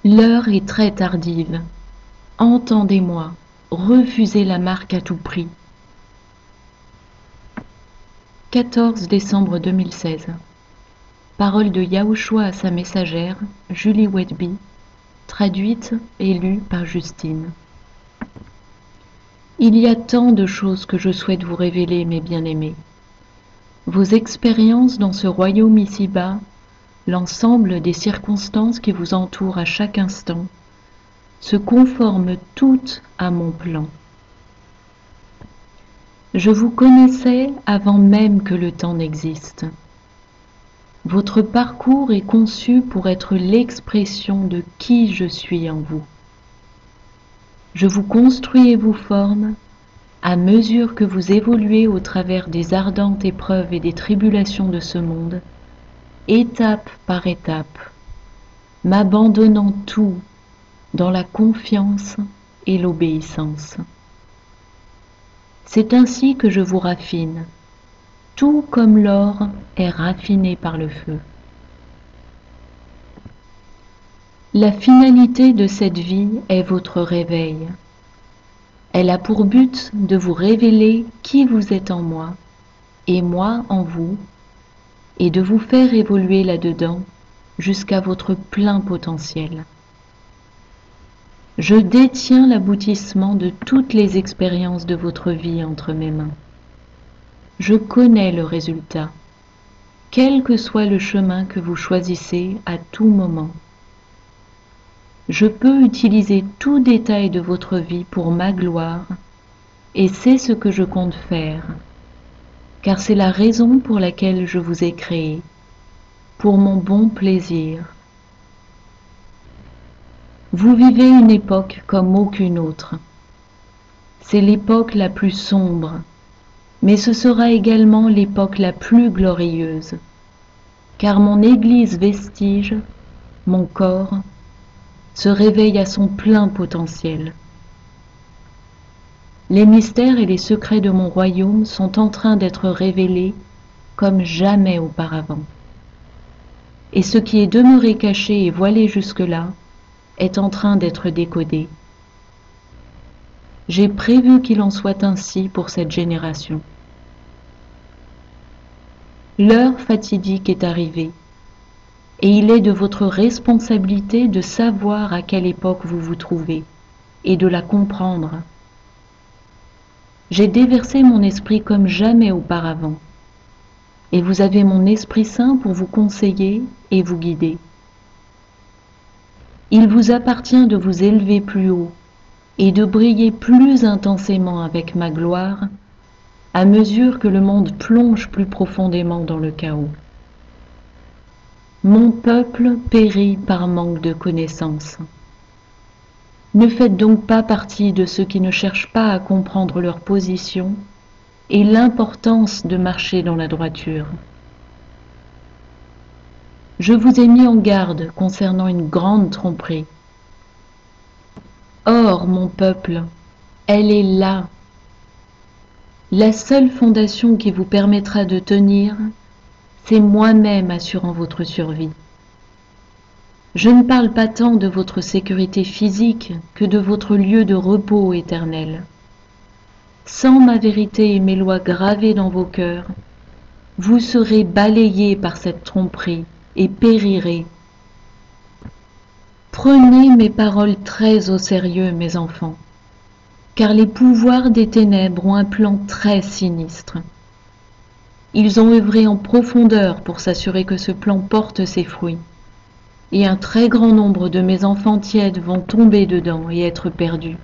L'heure est très tardive. Entendez-moi, refusez la marque à tout prix. 14 décembre 2016. Parole de Yahushua à sa messagère, Julie Whitby, traduite et lue par Justine. Il y a tant de choses que je souhaite vous révéler, mes bien-aimés. Vos expériences dans ce royaume ici-bas, l'ensemble des circonstances qui vous entourent à chaque instant, se conforment toutes à mon plan. Je vous connaissais avant même que le temps n'existe. Votre parcours est conçu pour être l'expression de qui je suis en vous. Je vous construis et vous forme à mesure que vous évoluez au travers des ardentes épreuves et des tribulations de ce monde, étape par étape, m'abandonnant tout dans la confiance et l'obéissance. C'est ainsi que je vous raffine, tout comme l'or est raffiné par le feu. La finalité de cette vie est votre réveil. Elle a pour but de vous révéler qui vous êtes en moi et moi en vous, et de vous faire évoluer là-dedans jusqu'à votre plein potentiel. Je détiens l'aboutissement de toutes les expériences de votre vie entre mes mains. Je connais le résultat, quel que soit le chemin que vous choisissez à tout moment. Je peux utiliser tout détail de votre vie pour ma gloire, et c'est ce que je compte faire, car c'est la raison pour laquelle je vous ai créé, pour mon bon plaisir. Vous vivez une époque comme aucune autre. C'est l'époque la plus sombre, mais ce sera également l'époque la plus glorieuse, car mon Église vestige, mon corps, se réveille à son plein potentiel. Les mystères et les secrets de mon royaume sont en train d'être révélés comme jamais auparavant. Et ce qui est demeuré caché et voilé jusque-là est en train d'être décodé. J'ai prévu qu'il en soit ainsi pour cette génération. L'heure fatidique est arrivée, et il est de votre responsabilité de savoir à quelle époque vous vous trouvez, et de la comprendre. J'ai déversé mon esprit comme jamais auparavant, et vous avez mon Esprit Saint pour vous conseiller et vous guider. Il vous appartient de vous élever plus haut et de briller plus intensément avec ma gloire à mesure que le monde plonge plus profondément dans le chaos. Mon peuple périt par manque de connaissances. Ne faites donc pas partie de ceux qui ne cherchent pas à comprendre leur position et l'importance de marcher dans la droiture. Je vous ai mis en garde concernant une grande tromperie. Or, mon peuple, elle est là. La seule fondation qui vous permettra de tenir, c'est moi-même assurant votre survie. Je ne parle pas tant de votre sécurité physique que de votre lieu de repos éternel. Sans ma vérité et mes lois gravées dans vos cœurs, vous serez balayés par cette tromperie et périrez. Prenez mes paroles très au sérieux, mes enfants, car les pouvoirs des ténèbres ont un plan très sinistre. Ils ont œuvré en profondeur pour s'assurer que ce plan porte ses fruits, et un très grand nombre de mes enfants tièdes vont tomber dedans et être perdus.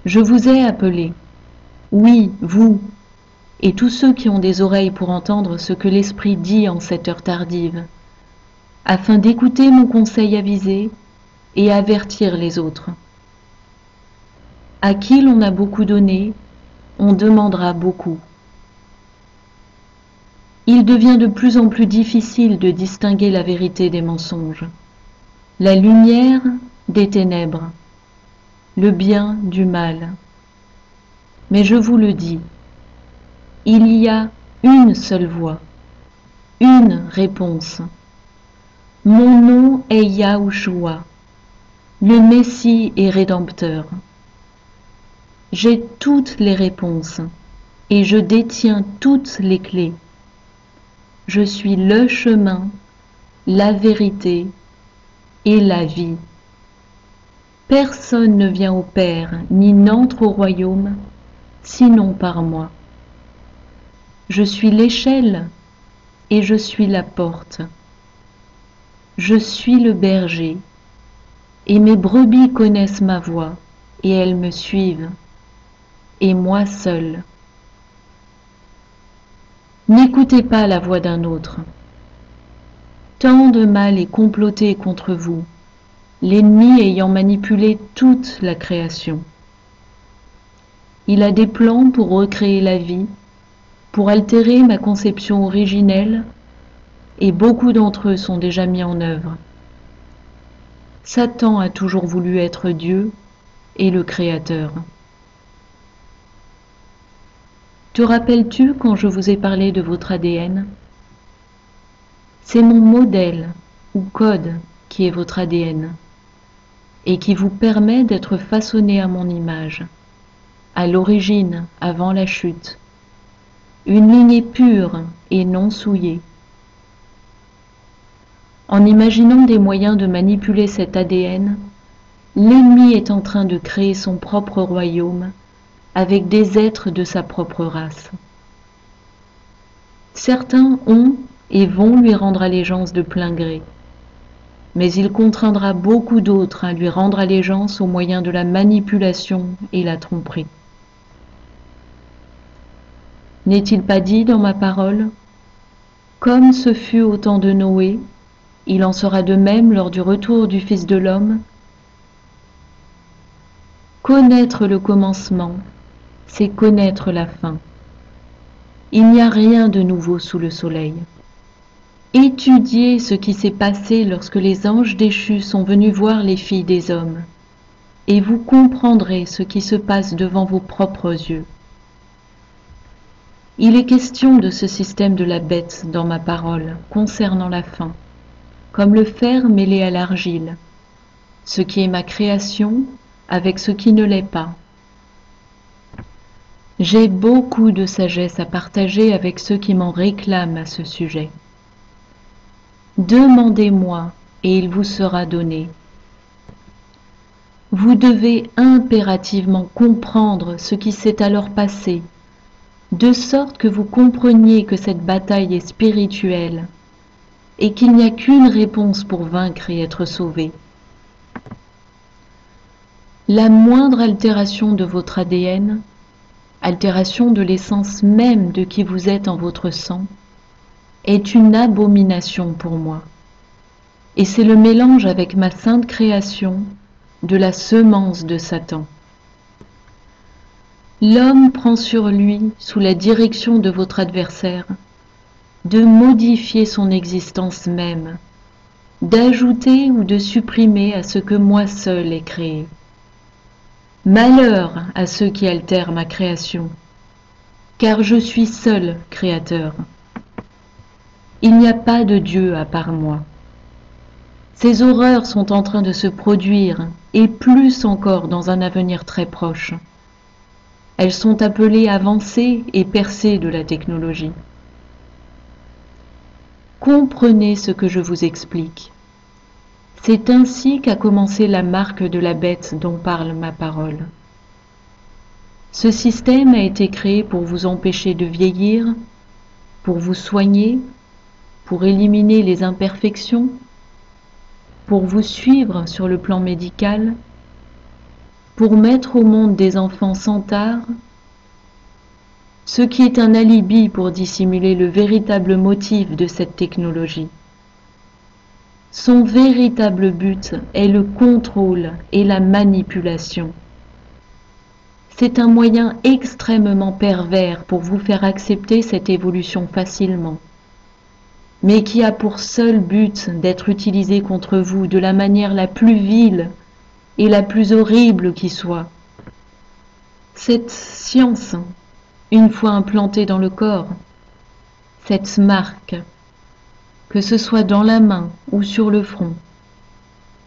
Je vous ai appelés, oui, vous, et tous ceux qui ont des oreilles pour entendre ce que l'Esprit dit en cette heure tardive, afin d'écouter mon conseil avisé et avertir les autres. À qui l'on a beaucoup donné, on demandera beaucoup. Il devient de plus en plus difficile de distinguer la vérité des mensonges, la lumière des ténèbres, le bien du mal. Mais je vous le dis, il y a une seule voie, une réponse. Mon nom est Yahushua, le Messie et Rédempteur. J'ai toutes les réponses et je détiens toutes les clés. Je suis le chemin, la vérité et la vie. Personne ne vient au Père ni n'entre au royaume, sinon par moi. Je suis l'échelle et je suis la porte. Je suis le berger, et mes brebis connaissent ma voix, et elles me suivent, et moi seul. N'écoutez pas la voix d'un autre. Tant de mal est comploté contre vous, l'ennemi ayant manipulé toute la création. Il a des plans pour recréer la vie, pour altérer ma conception originelle, et beaucoup d'entre eux sont déjà mis en œuvre. Satan a toujours voulu être Dieu et le Créateur. Te rappelles-tu quand je vous ai parlé de votre ADN? C'est mon modèle ou code qui est votre ADN et qui vous permet d'être façonné à mon image, à l'origine, avant la chute. Une lignée pure et non souillée. En imaginant des moyens de manipuler cet ADN, l'ennemi est en train de créer son propre royaume avec des êtres de sa propre race. Certains ont et vont lui rendre allégeance de plein gré, mais il contraindra beaucoup d'autres à lui rendre allégeance au moyen de la manipulation et la tromperie. N'est-il pas dit dans ma parole, comme ce fut au temps de Noé, il en sera de même lors du retour du Fils de l'homme? Connaître le commencement, c'est connaître la fin. Il n'y a rien de nouveau sous le soleil. Étudiez ce qui s'est passé lorsque les anges déchus sont venus voir les filles des hommes, et vous comprendrez ce qui se passe devant vos propres yeux. Il est question de ce système de la bête dans ma parole concernant la fin, comme le fer mêlé à l'argile, ce qui est ma création avec ce qui ne l'est pas. J'ai beaucoup de sagesse à partager avec ceux qui m'en réclament à ce sujet. Demandez-moi et il vous sera donné. Vous devez impérativement comprendre ce qui s'est alors passé, de sorte que vous compreniez que cette bataille est spirituelle et qu'il n'y a qu'une réponse pour vaincre et être sauvé. La moindre altération de votre ADN, altération de l'essence même de qui vous êtes en votre sang, est une abomination pour moi. Et c'est le mélange avec ma sainte création de la semence de Satan. L'homme prend sur lui, sous la direction de votre adversaire, de modifier son existence même, d'ajouter ou de supprimer à ce que moi seul ai créé. Malheur à ceux qui altèrent ma création, car je suis seul créateur. Il n'y a pas de Dieu à part moi. Ces horreurs sont en train de se produire, et plus encore dans un avenir très proche. Elles sont appelées avancées et percées de la technologie. Comprenez ce que je vous explique. C'est ainsi qu'a commencé la marque de la bête dont parle ma parole. Ce système a été créé pour vous empêcher de vieillir, pour vous soigner, pour éliminer les imperfections, pour vous suivre sur le plan médical, pour mettre au monde des enfants sans tard, ce qui est un alibi pour dissimuler le véritable motif de cette technologie. Son véritable but est le contrôle et la manipulation. C'est un moyen extrêmement pervers pour vous faire accepter cette évolution facilement, mais qui a pour seul but d'être utilisé contre vous de la manière la plus vile et la plus horrible qui soit. Cette science, une fois implantée dans le corps, cette marque, que ce soit dans la main ou sur le front,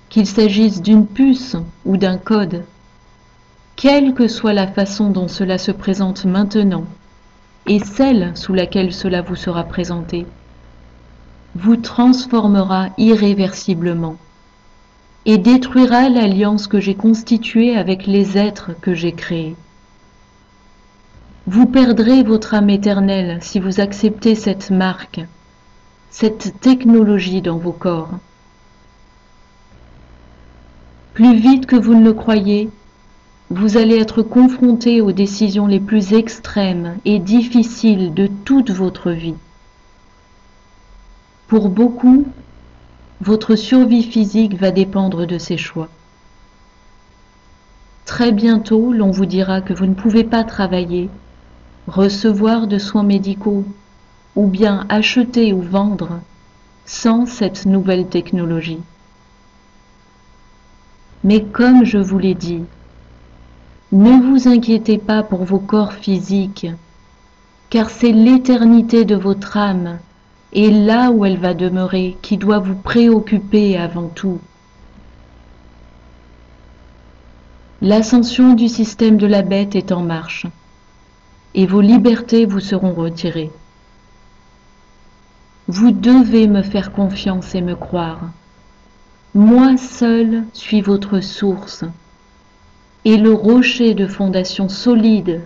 qu'il s'agisse d'une puce ou d'un code, quelle que soit la façon dont cela se présente maintenant, et celle sous laquelle cela vous sera présenté, vous transformera irréversiblement et détruira l'alliance que j'ai constituée avec les êtres que j'ai créés. Vous perdrez votre âme éternelle si vous acceptez cette marque, cette technologie dans vos corps. Plus vite que vous ne le croyez, vous allez être confronté aux décisions les plus extrêmes et difficiles de toute votre vie. Pour beaucoup, votre survie physique va dépendre de ces choix. Très bientôt, l'on vous dira que vous ne pouvez pas travailler, recevoir de soins médicaux, ou bien acheter ou vendre sans cette nouvelle technologie. Mais comme je vous l'ai dit, ne vous inquiétez pas pour vos corps physiques, car c'est l'éternité de votre âme et là où elle va demeurer qui doit vous préoccuper avant tout. L'ascension du système de la bête est en marche, et vos libertés vous seront retirées. Vous devez me faire confiance et me croire. Moi seul suis votre source, et le rocher de fondation solide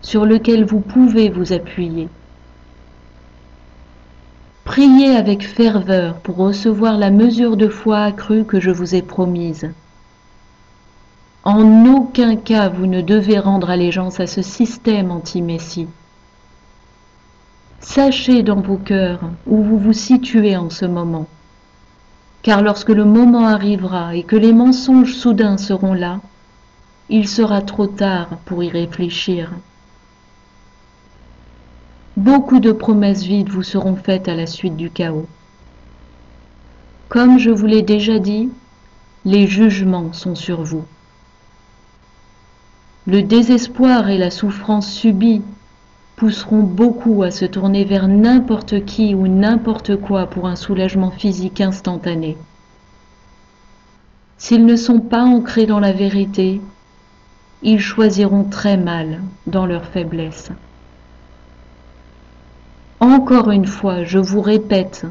sur lequel vous pouvez vous appuyer. Priez avec ferveur pour recevoir la mesure de foi accrue que je vous ai promise. En aucun cas vous ne devez rendre allégeance à ce système anti-messie. Sachez dans vos cœurs où vous vous situez en ce moment, car lorsque le moment arrivera et que les mensonges soudains seront là, il sera trop tard pour y réfléchir. Beaucoup de promesses vides vous seront faites à la suite du chaos. Comme je vous l'ai déjà dit, les jugements sont sur vous. Le désespoir et la souffrance subie pousseront beaucoup à se tourner vers n'importe qui ou n'importe quoi pour un soulagement physique instantané. S'ils ne sont pas ancrés dans la vérité, ils choisiront très mal dans leur faiblesse. Encore une fois, je vous répète,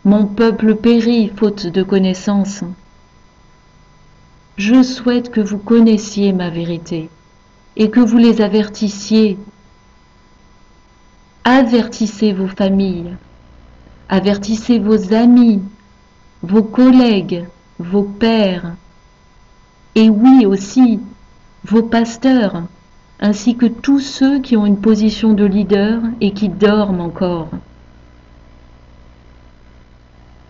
mon peuple périt faute de connaissance. Je souhaite que vous connaissiez ma vérité et que vous les avertissiez. Avertissez vos familles, avertissez vos amis, vos collègues, vos pères, et oui aussi, vos pasteurs, ainsi que tous ceux qui ont une position de leader et qui dorment encore.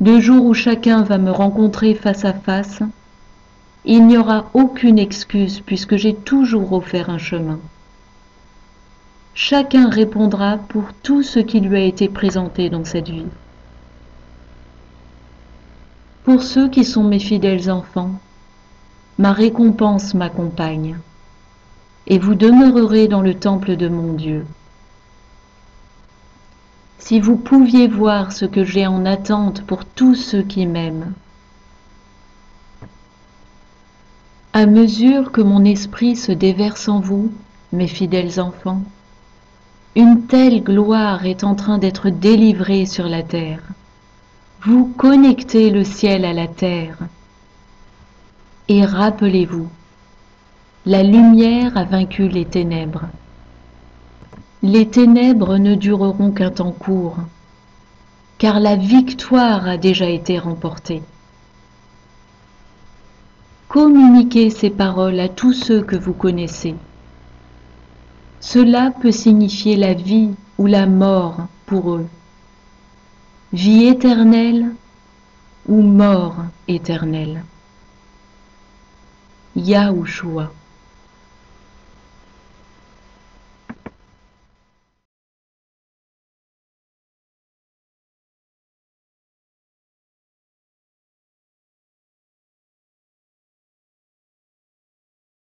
Le jour où chacun va me rencontrer face à face, il n'y aura aucune excuse puisque j'ai toujours offert un chemin. Chacun répondra pour tout ce qui lui a été présenté dans cette vie. Pour ceux qui sont mes fidèles enfants, ma récompense m'accompagne, et vous demeurerez dans le temple de mon Dieu. Si vous pouviez voir ce que j'ai en attente pour tous ceux qui m'aiment. À mesure que mon esprit se déverse en vous, mes fidèles enfants, une telle gloire est en train d'être délivrée sur la terre. Vous connectez le ciel à la terre. Et rappelez-vous, la lumière a vaincu les ténèbres. Les ténèbres ne dureront qu'un temps court, car la victoire a déjà été remportée. Communiquez ces paroles à tous ceux que vous connaissez. Cela peut signifier la vie ou la mort pour eux, vie éternelle ou mort éternelle. Yahushua.